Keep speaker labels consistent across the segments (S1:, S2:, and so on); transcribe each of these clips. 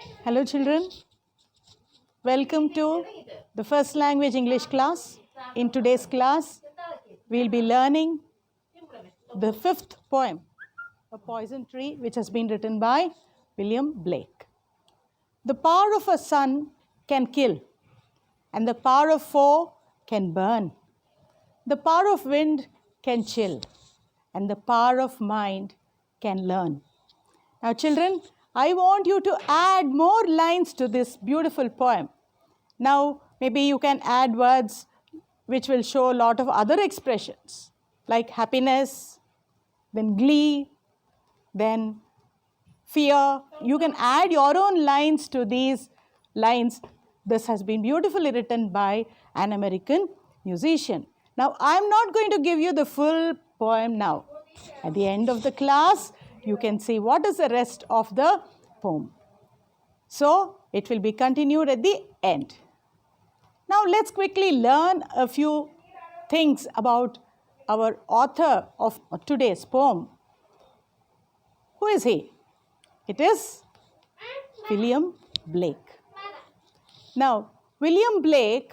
S1: Hello children, welcome to the first language English class. In today's class, we will be learning the fifth poem, A Poison Tree, which has been written by William Blake. The power of a sun can kill, and the power of foe can burn. The power of wind can chill, and the power of mind can learn. Now children, I want you to add more lines to this beautiful poem. Now maybe you can add words which will show a lot of other expressions like happiness, then glee, then fear. You can add your own lines to these lines. This has been beautifully written by an American musician. Now I am not going to give you the full poem now. At the end of the class, you can see what is the rest of the poem. So it will be continued at the end. Now let's quickly learn a few things about our author of today's poem. Who is he? It is William Blake. Now William Blake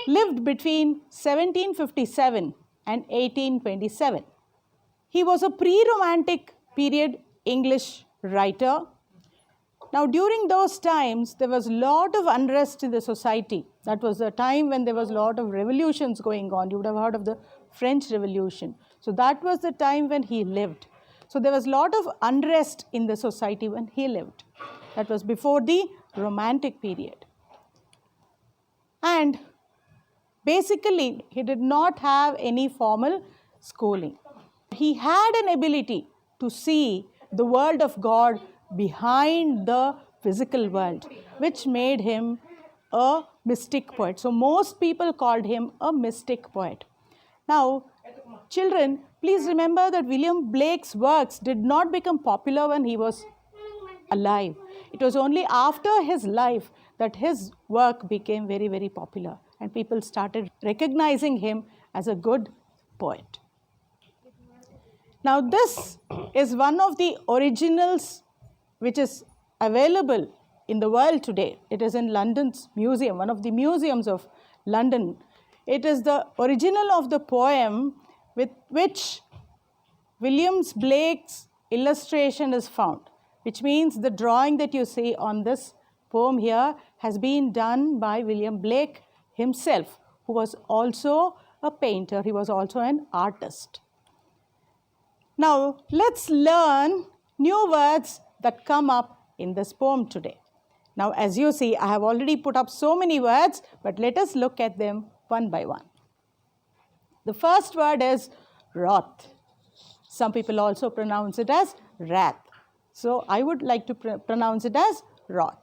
S1: lived between 1757 and 1827. He was a pre-Romantic period English writer. Now during those times, there was a lot of unrest in the society. That was the time when there was a lot of revolutions going on. You would have heard of the French Revolution. So that was the time when he lived. So there was a lot of unrest in the society when he lived. That was before the Romantic period. And basically, he did not have any formal schooling. He had an ability to see the world of God behind the physical world, which made him a mystic poet. So most people called him a mystic poet. Now, children, please remember that William Blake's works did not become popular when he was alive. It was only after his life that his work became very, very popular and people started recognizing him as a good poet. Now this is one of the originals which is available in the world today. It is in London's museum, one of the museums of London. It is the original of the poem with which William Blake's illustration is found, which means the drawing that you see on this poem here has been done by William Blake himself, who was also a painter. He was also an artist. Now, let's learn new words that come up in this poem today. Now, as you see, I have already put up so many words, but let us look at them one by one. The first word is wrath. Some people also pronounce it as wrath. So, I would like to pronounce it as wrath.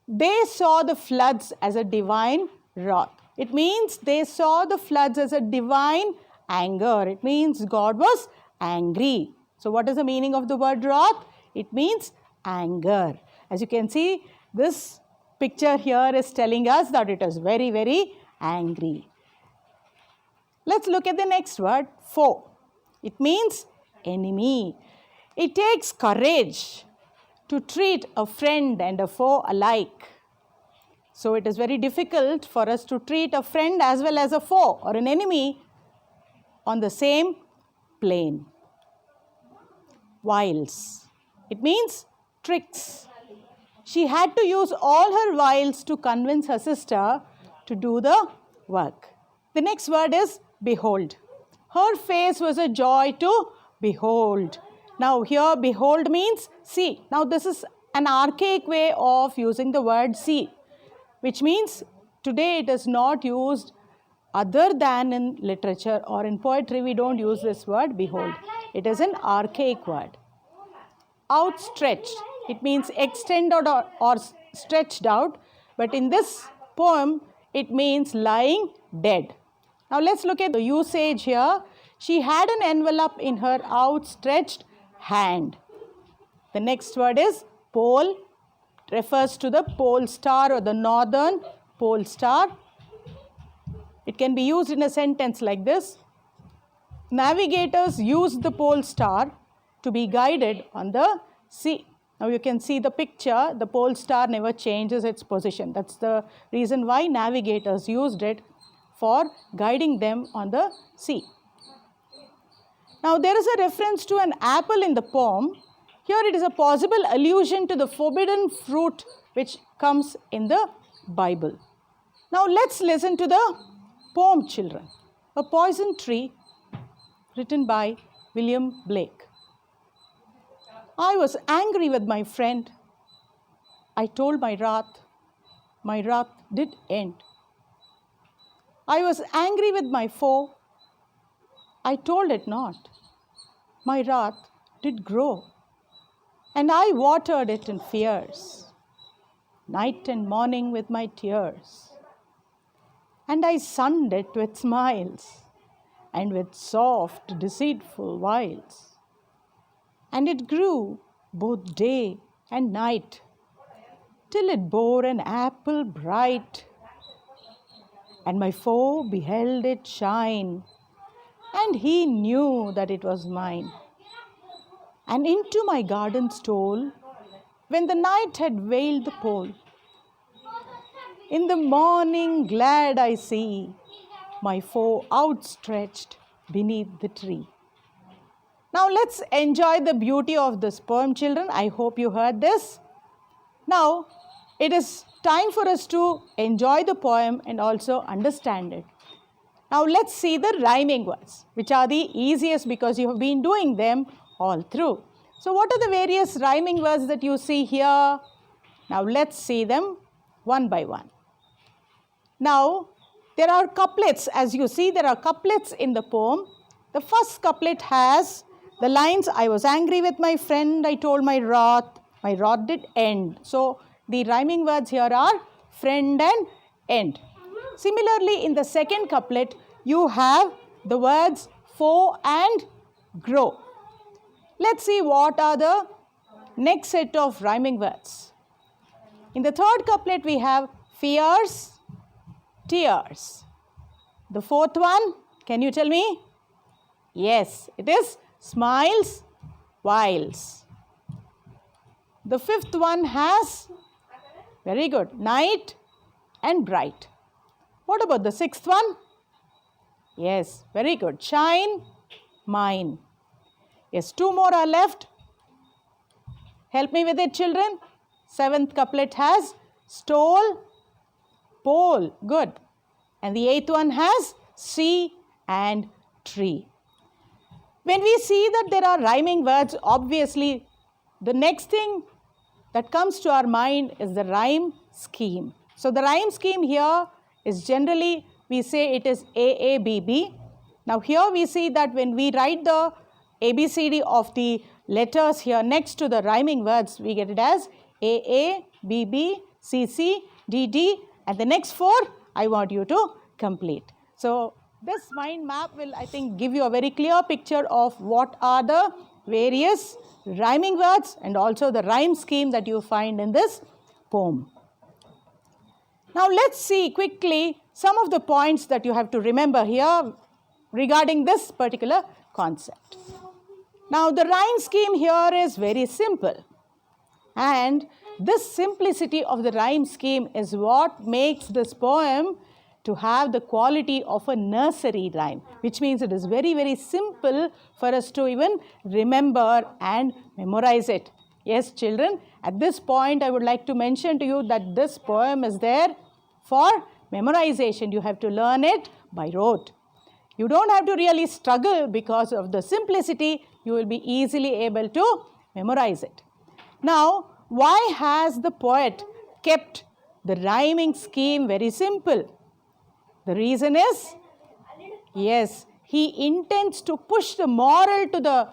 S1: They saw the floods as a divine wrath. It means they saw the floods as a divine anger. It means God was angry. So what is the meaning of the word wrath? It means anger. As you can see, this picture here is telling us that it is very, very angry. Let's look at the next word, foe. It means enemy. It takes courage to treat a friend and a foe alike. So it is very difficult for us to treat a friend as well as a foe or an enemy on the same plane. Wiles. It means tricks. She had to use all her wiles to convince her sister to do the work. The next word is behold. Her face was a joy to behold. Now here behold means see. Now this is an archaic way of using the word see, which means today it is not used other than in literature or in poetry. We don't use this word behold. It is an archaic word. Outstretched. It means extended or stretched out. But in this poem, it means lying dead. Now let's look at the usage here. She had an envelope in her outstretched hand. The next word is pole. It refers to the pole star or the northern pole star. It can be used in a sentence like this. Navigators used the pole star to be guided on the sea. Now you can see the picture, the pole star never changes its position. That's the reason why navigators used it for guiding them on the sea. Now there is a reference to an apple in the poem. Here it is a possible allusion to the forbidden fruit which comes in the Bible. Now let's listen to the poem, children. A Poison Tree, written by William Blake. I was angry with my friend. I told my wrath did end. I was angry with my foe. I told it not. My wrath did grow, and I watered it in fears, night and morning with my tears. And I sunned it with smiles, and with soft, deceitful wiles. And it grew both day and night, till it bore an apple bright. And my foe beheld it shine, and he knew that it was mine. And into my garden stole, when the night had veiled the pole. In the morning glad I see my foe outstretched beneath the tree. Now let's enjoy the beauty of this poem, children. I hope you heard this. Now it is time for us to enjoy the poem and also understand it. Now let's see the rhyming words, which are the easiest because you have been doing them all through. So what are the various rhyming words that you see here? Now let's see them one by one. Now there are couplets. As you see, there are couplets in the poem. The first couplet has the lines, I was angry with my friend, I told my wrath did end. So the rhyming words here are friend and end. Similarly, in the second couplet, you have the words foe and grow. Let's see what are the next set of rhyming words. In the third couplet, we have fears, tears. The fourth one, can you tell me? Yes, it is smiles, whiles. The fifth one has, very good, night and bright. What about the sixth one? Yes, very good, shine, mine. Yes, two more are left. Help me with it, children. Seventh couplet has stole, pole, good. And the eighth one has sea and tree. When we see that there are rhyming words, obviously the next thing that comes to our mind is the rhyme scheme. So the rhyme scheme here is generally, we say it is AABB. Now here we see that when we write the ABCD of the letters here next to the rhyming words, we get it as AA, BB, CC, DD, and the next four I want you to complete. So this mind map will, I think, give you a very clear picture of what are the various rhyming words and also the rhyme scheme that you find in this poem. Now let's see quickly some of the points that you have to remember here regarding this particular concept. Now the rhyme scheme here is very simple, and this simplicity of the rhyme scheme is what makes this poem to have the quality of a nursery rhyme, which means it is very, very simple for us to even remember and memorize it. Yes, children, at this point I would like to mention to you that this poem is there for memorization. You have to learn it by rote. You don't have to really struggle because of the simplicity. You will be easily able to memorize it. Now, why has the poet kept the rhyming scheme very simple? The reason is, yes, he intends to push the moral to the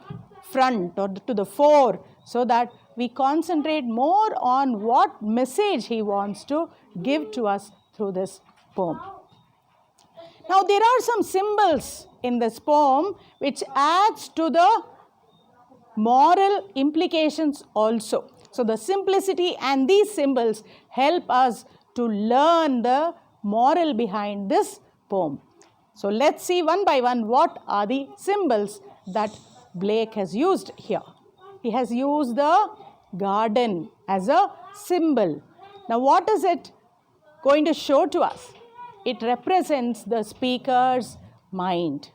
S1: front or to the fore so that we concentrate more on what message he wants to give to us through this poem. Now, there are some symbols in this poem which adds to the moral implications also. So, the simplicity and these symbols help us to learn the moral behind this poem. So, let's see one by one what are the symbols that Blake has used here. He has used the garden as a symbol. Now what is it going to show to us? It represents the speaker's mind.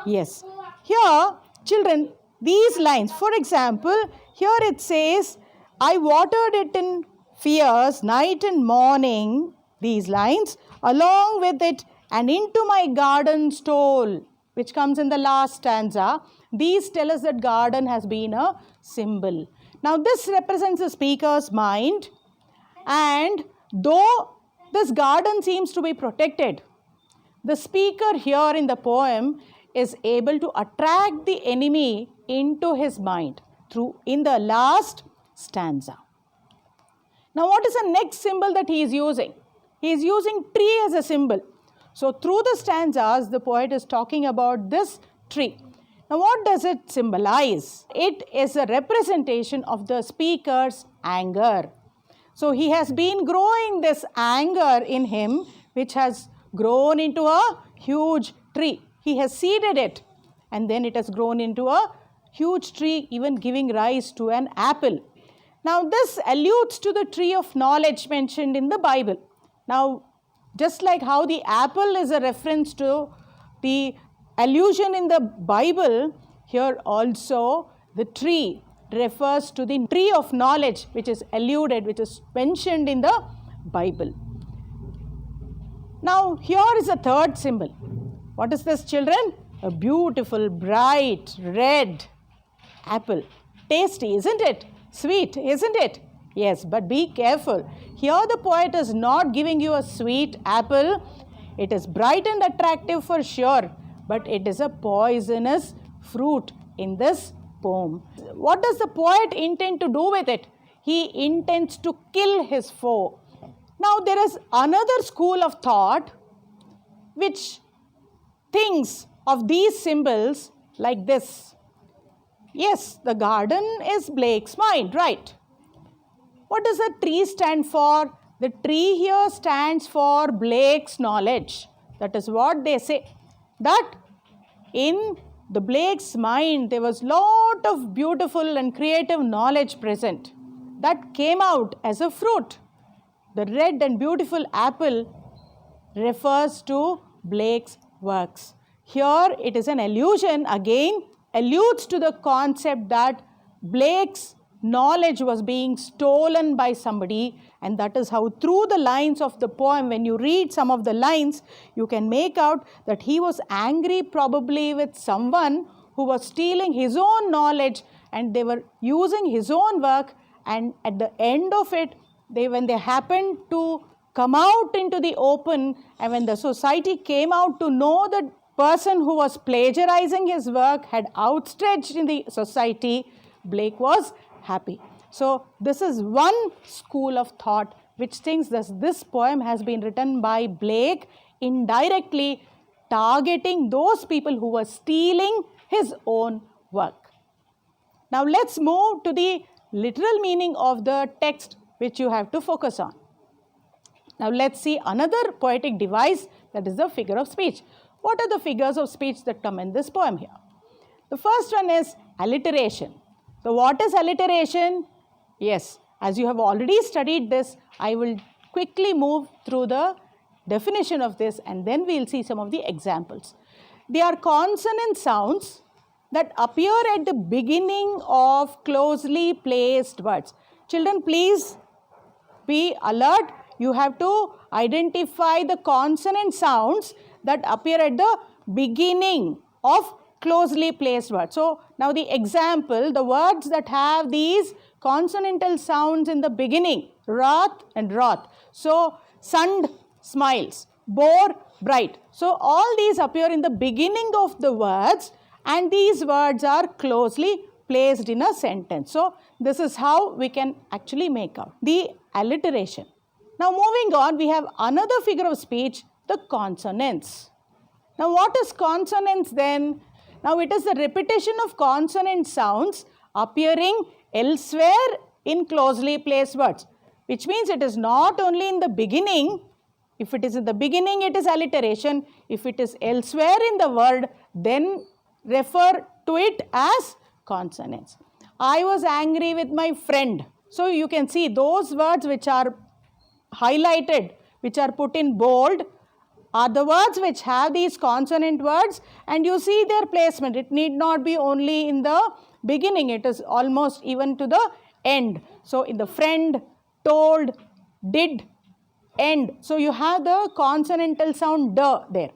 S1: Yes. Here, children, these lines, for example, here it says, I watered it in fierce night and morning, these lines, along with it, and into my garden stole, which comes in the last stanza. These tell us that garden has been a symbol. Now this represents the speaker's mind, and though this garden seems to be protected, the speaker here in the poem is able to attract the enemy into his mind in the last stanza. Now what is the next symbol that he is using? He is using tree as a symbol. So through the stanzas, the poet is talking about this tree. Now what does it symbolize? It is a representation of the speaker's anger. So he has been growing this anger in him, which has grown into a huge tree. He has seeded it, and then it has grown into a huge tree, even giving rise to an apple. Now this alludes to the tree of knowledge mentioned in the Bible. Now just like how the apple is a reference to the allusion in the Bible, here also the tree refers to the tree of knowledge, which is alluded, which is mentioned in the Bible. Now here is a third symbol. What is this, children? A beautiful, bright, red apple. Tasty, isn't it? Sweet, isn't it? Yes, but be careful. Here the poet is not giving you a sweet apple. It is bright and attractive for sure, but it is a poisonous fruit in this poem. What does the poet intend to do with it? He intends to kill his foe. Now there is another school of thought which thinks of these symbols like this. Yes, the garden is Blake's mind, right? What does the tree stand for? The tree here stands for Blake's knowledge. That is what they say. That in the Blake's mind, there was lot of beautiful and creative knowledge present that came out as a fruit. The red and beautiful apple refers to Blake's works. Here it is an allusion, again, alludes to the concept that Blake's knowledge was being stolen by somebody, and that is how through the lines of the poem, when you read some of the lines, you can make out that he was angry probably with someone who was stealing his own knowledge, and they were using his own work, and at the end of it, when they happened to come out into the open, and when the society came out to know the person who was plagiarizing his work had outstretched in the society, Blake was happy. So this is one school of thought which thinks that this poem has been written by Blake indirectly targeting those people who were stealing his own work. Now let's move to the literal meaning of the text which you have to focus on. Now let's see another poetic device, that is the figure of speech. What are the figures of speech that come in this poem here? The first one is alliteration. So what is alliteration? Yes, as you have already studied this, I will quickly move through the definition of this and then we will see some of the examples. They are consonant sounds that appear at the beginning of closely placed words. Children, please be alert. You have to identify the consonant sounds that appear at the beginning of closely placed words. So now the example, the words that have these consonantal sounds in the beginning, wrath and wrath. So sund, smiles, bore, bright. So all these appear in the beginning of the words, and these words are closely placed in a sentence. So this is how we can actually make out the alliteration. Now moving on, we have another figure of speech, the consonants. Now what is consonants then? Now it is the repetition of consonant sounds appearing elsewhere in closely placed words, which means it is not only in the beginning. If it is in the beginning, it is alliteration. If it is elsewhere in the word, then refer to it as consonants. I was angry with my friend. So you can see those words which are highlighted, which are put in bold, are the words which have these consonant words, and you see their placement. It need not be only in the beginning, it is almost even to the end. So in the friend, told, did, end. So you have the consonantal sound D there.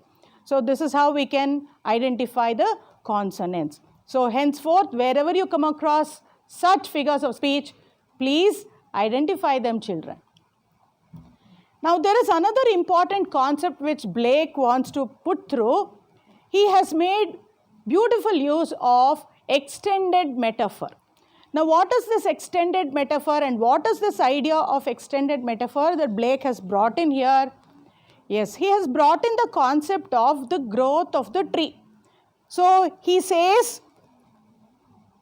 S1: So this is how we can identify the consonants. So henceforth, wherever you come across such figures of speech, please identify them, children. Now there is another important concept which Blake wants to put through. He has made beautiful use of extended metaphor. Now what is this extended metaphor and what is this idea of extended metaphor that Blake has brought in here? Yes, he has brought in the concept of the growth of the tree. So he says,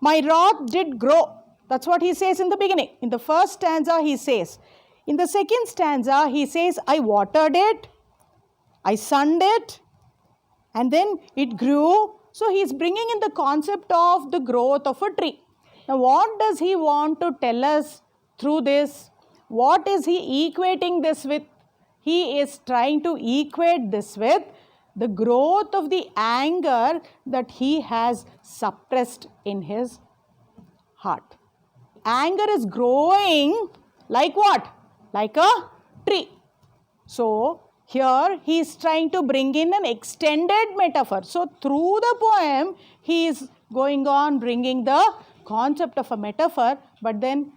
S1: my wrath did grow. That's what he says in the beginning. In the first stanza he says. In the second stanza he says, I watered it, I sunned it, and then it grew. So he is bringing in the concept of the growth of a tree. Now what does he want to tell us through this? What is he equating this with? He is trying to equate this with the growth of the anger that he has suppressed in his heart. Anger is growing like what? Like a tree. So here he is trying to bring in an extended metaphor. So through the poem he is going on bringing the concept of a metaphor, but then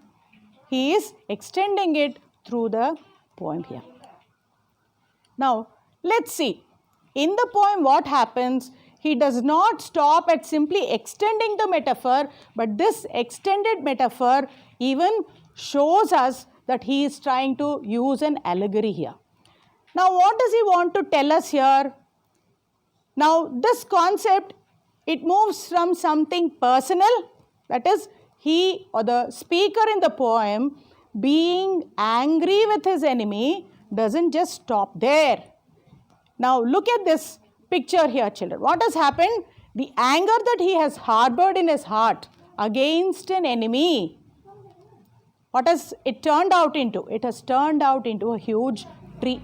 S1: he is extending it through the poem here. Now let's see. In the poem what happens? He does not stop at simply extending the metaphor, but this extended metaphor even shows us that he is trying to use an allegory here. Now what does he want to tell us here? Now this concept, it moves from something personal, that is he or the speaker in the poem being angry with his enemy doesn't just stop there. Now look at this picture here, children. What has happened? The anger that he has harbored in his heart against an enemy, what has it turned out into? It has turned out into a huge tree.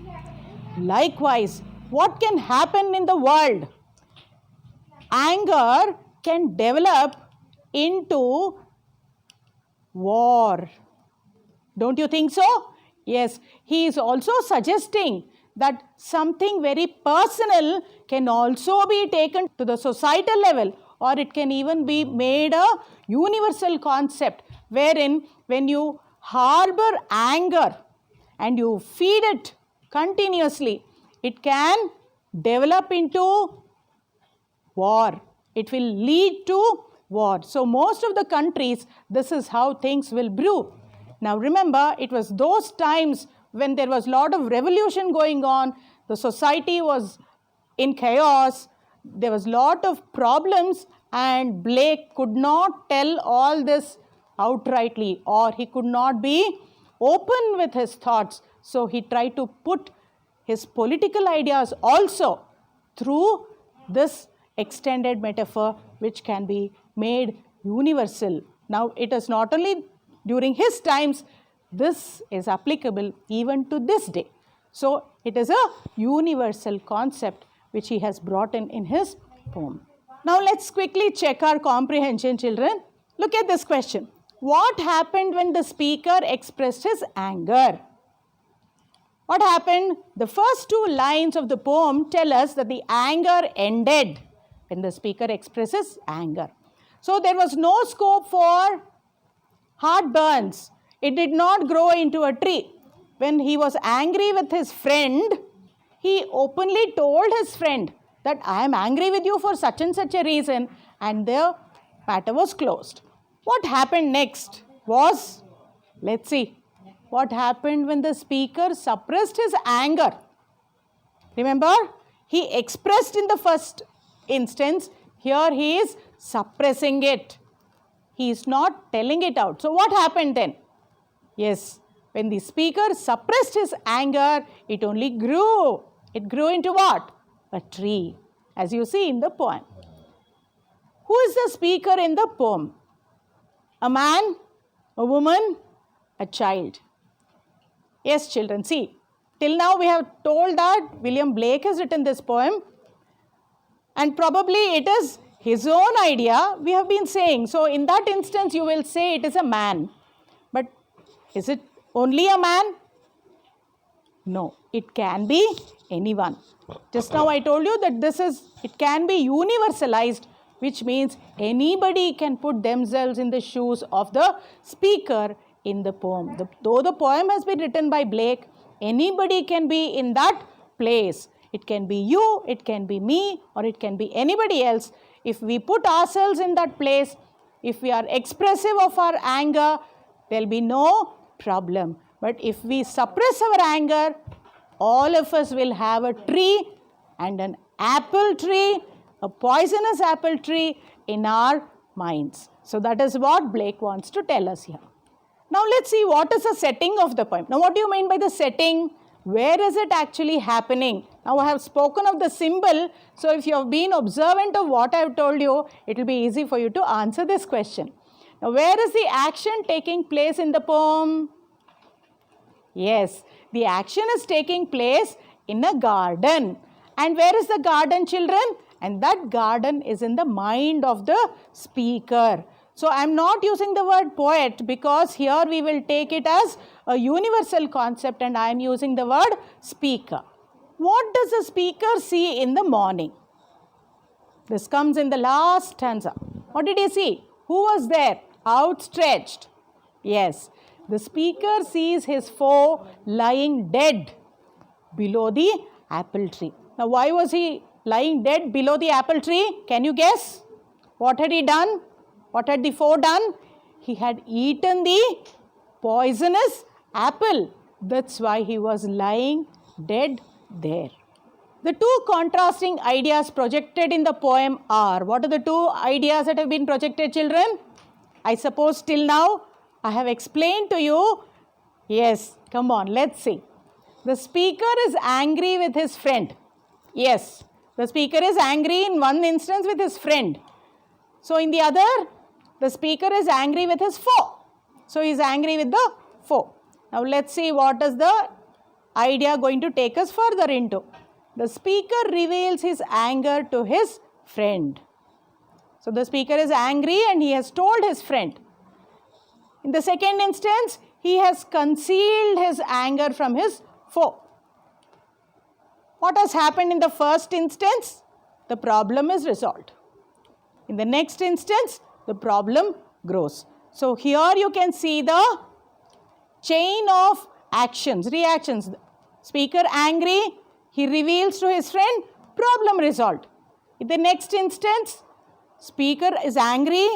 S1: Likewise, what can happen in the world? Anger can develop into war. Don't you think so? Yes, he is also suggesting that something very personal can also be taken to the societal level, or it can even be made a universal concept, wherein when you harbor anger and you feed it continuously, it can develop into war. It will lead to war. So most of the countries, this is how things will brew. Now remember, it was those times when there was a lot of revolution going on, the society was in chaos, there was a lot of problems, and Blake could not tell all this outrightly, or he could not be open with his thoughts. So he tried to put his political ideas also through this extended metaphor, which can be made universal. Now it is not only during his times, this is applicable even to this day. So it is a universal concept which he has brought in his poem. Now let's quickly check our comprehension, children. Look at this question. What happened when the speaker expressed his anger? What happened? The first two lines of the poem tell us that the anger ended when the speaker expresses anger. So there was no scope for heartburns. It did not grow into a tree. When he was angry with his friend, he openly told his friend that I am angry with you for such and such a reason, and the matter was closed. What happened next was, let's see, what happened when the speaker suppressed his anger. Remember, he expressed in the first instance, here he is suppressing it. He is not telling it out. So what happened then? Yes, when the speaker suppressed his anger, it only grew. It grew into what? A tree, as you see in the poem. Who is the speaker in the poem? A man, a woman, a child. Yes, children, see, till now we have told that William Blake has written this poem, and probably it is his own idea we have been saying. So in that instance, you will say it is a man. But is it only a man? No, it can be anyone. Just now I told you that it can be universalized, which means anybody can put themselves in the shoes of the speaker in the poem. Though the poem has been written by Blake, anybody can be in that place. It can be you, it can be me, or it can be anybody else. If we put ourselves in that place, if we are expressive of our anger, there will be no problem. But if we suppress our anger, all of us will have a tree and an apple tree, a poisonous apple tree in our minds. So that is what Blake wants to tell us here. Now let's see what is the setting of the poem. Now what do you mean by the setting? Where is it actually happening? Now I have spoken of the symbol, so if you have been observant of what I have told you, it will be easy for you to answer this question. Now where is the action taking place in the poem? Yes, the action is taking place in a garden. And where is the garden, children? And that garden is in the mind of the speaker. So I am not using the word poet because here we will take it as a universal concept, and I am using the word speaker. What does the speaker see in the morning? This comes in the last stanza. What did he see? Who was there? Outstretched. Yes, the speaker sees his foe lying dead below the apple tree. Now why was he lying dead below the apple tree? Can you guess? What had he done? What had the foe done? He had eaten the poisonous apple. That's why he was lying dead there. The two contrasting ideas projected in the poem are, what are the two ideas that have been projected, children? I suppose till now I have explained to you. Yes, come on, let's see. The speaker is angry with his friend. Yes, the speaker is angry in one instance with his friend. So in the other, the speaker is angry with his foe. So he is angry with the foe. Now let's see what is the idea going to take us further into. The speaker reveals his anger to his friend. So the speaker is angry and he has told his friend. In the second instance, he has concealed his anger from his foe. What has happened in the first instance? The problem is resolved. In the next instance, the problem grows. So here you can see the chain of actions, reactions. Speaker angry, he reveals to his friend, problem resolved. In the next instance, speaker is angry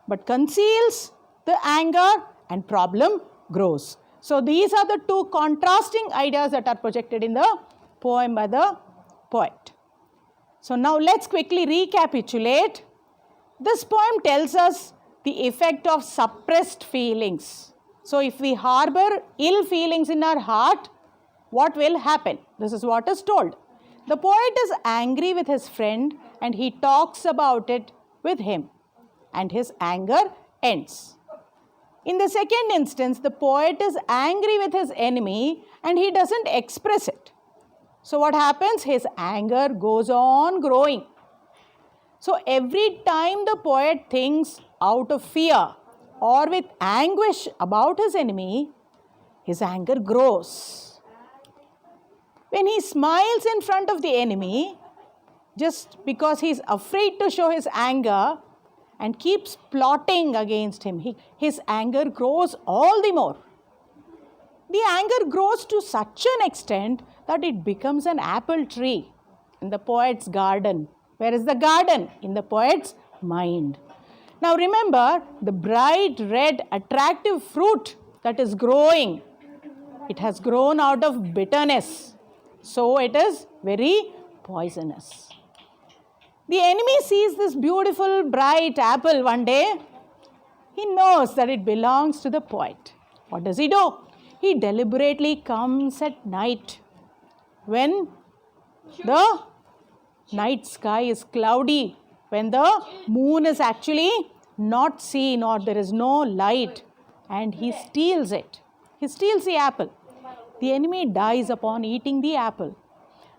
S1: but conceals the anger and problem grows. So these are the two contrasting ideas that are projected in the poem by the poet. So now let's quickly recapitulate. This poem tells us the effect of suppressed feelings. So if we harbor ill feelings in our heart, what will happen? This is what is told. The poet is angry with his friend and he talks about it with him, and his anger ends. In the second instance, the poet is angry with his enemy and he doesn't express it. So what happens? His anger goes on growing. So every time the poet thinks out of fear or with anguish about his enemy, his anger grows. When he smiles in front of the enemy, just because he is afraid to show his anger and keeps plotting against him, his anger grows all the more. The anger grows to such an extent that it becomes an apple tree in the poet's garden. Where is the garden? In the poet's mind. Now remember, the bright red attractive fruit that is growing, it has grown out of bitterness. So it is very poisonous. The enemy sees this beautiful bright apple one day. He knows that it belongs to the poet. What does he do? He deliberately comes at night when the night sky is cloudy, when the moon is actually not seen or there is no light, and he steals it. He steals the apple. The enemy dies upon eating the apple.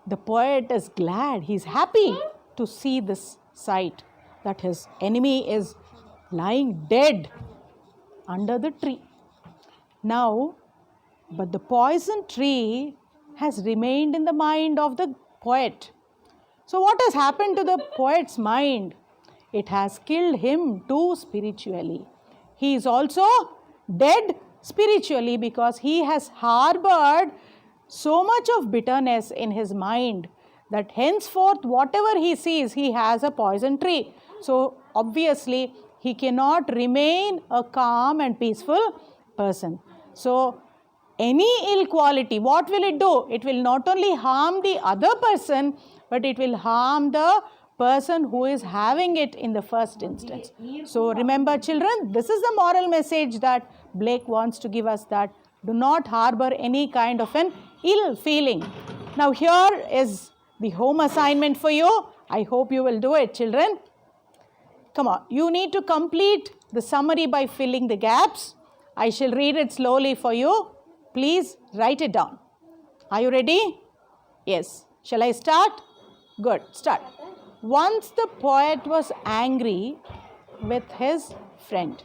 S1: The poet is glad, he is happy to see this sight, that his enemy is lying dead under the tree. Now, but the poison tree has remained in the mind of the poet. So what has happened to the poet's mind? It has killed him too spiritually. He is also dead spiritually because he has harbored so much of bitterness in his mind that henceforth whatever he sees, he has a poison tree. So obviously he cannot remain a calm and peaceful person. So any ill quality, what will it do? It will not only harm the other person, but it will harm the person who is having it in the first instance. So remember children, this is the moral message that Blake wants to give us, that do not harbor any kind of an ill feeling. Now here is the home assignment for you. I hope you will do it, children. Come on, you need to complete the summary by filling the gaps. I shall read it slowly for you. Please write it down. Are you ready? Yes. Shall I start? Good, start. Once the poet was angry with his friend.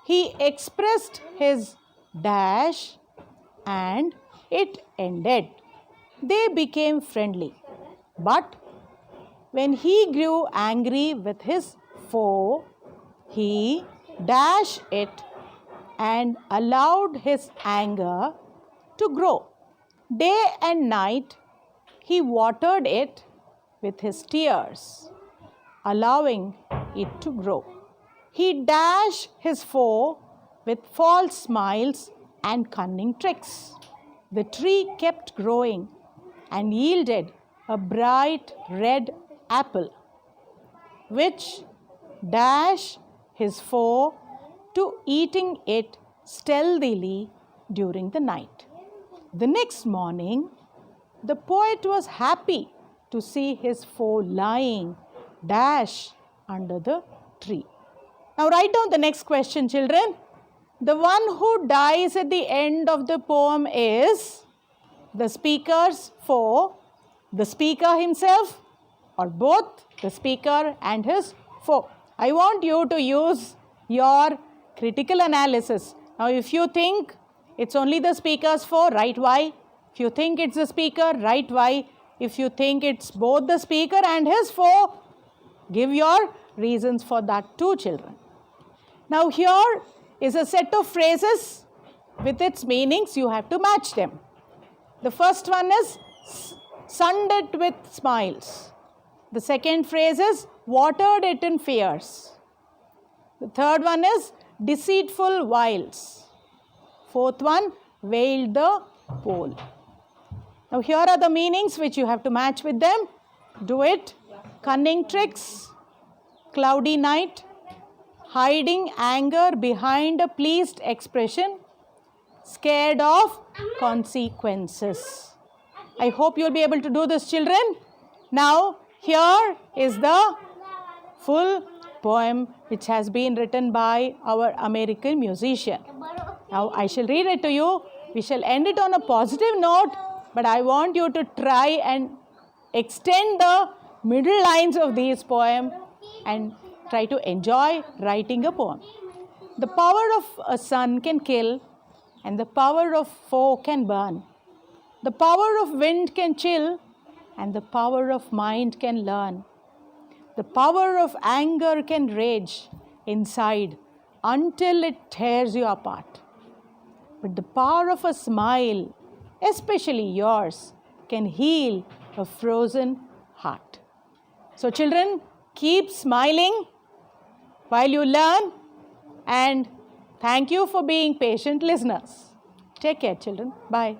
S1: He expressed his dash and it ended. They became friendly. But when he grew angry with his foe, he dashed it and allowed his anger to grow. Day and night he watered it with his tears, allowing it to grow. He dashed his foe with false smiles and cunning tricks. The tree kept growing and yielded a bright red apple, which dashed his foe to eating it stealthily during the night. The next morning, the poet was happy to see his foe lying dash under the tree. Now write down the next question, children. The one who dies at the end of the poem is the speaker's foe, the speaker himself, or both the speaker and his foe. I want you to use your critical analysis. Now if you think it's only the speaker's foe, write why. If you think it's the speaker, write why. If you think it's both the speaker and his foe, give your reasons for that too, children. Now here is a set of phrases with its meanings. You have to match them. The first one is sunned it with smiles. The second phrase is watered it in fears. The third one is deceitful wiles. Fourth one, veiled the pole. Now here are the meanings which you have to match with them. Do it. Cunning tricks, cloudy night, hiding anger behind a pleased expression, scared of consequences. I hope you will be able to do this, children. Now here is the full poem which has been written by our American musician. Now I shall read it to you. We shall end it on a positive note, but I want you to try and extend the middle lines of this poem and try to enjoy writing a poem. The power of a sun can kill and the power of foe can burn. The power of wind can chill and the power of mind can learn. The power of anger can rage inside until it tears you apart. But the power of a smile, especially yours, can heal a frozen heart. So children, keep smiling while you learn, and thank you for being patient listeners. Take care, children. Bye.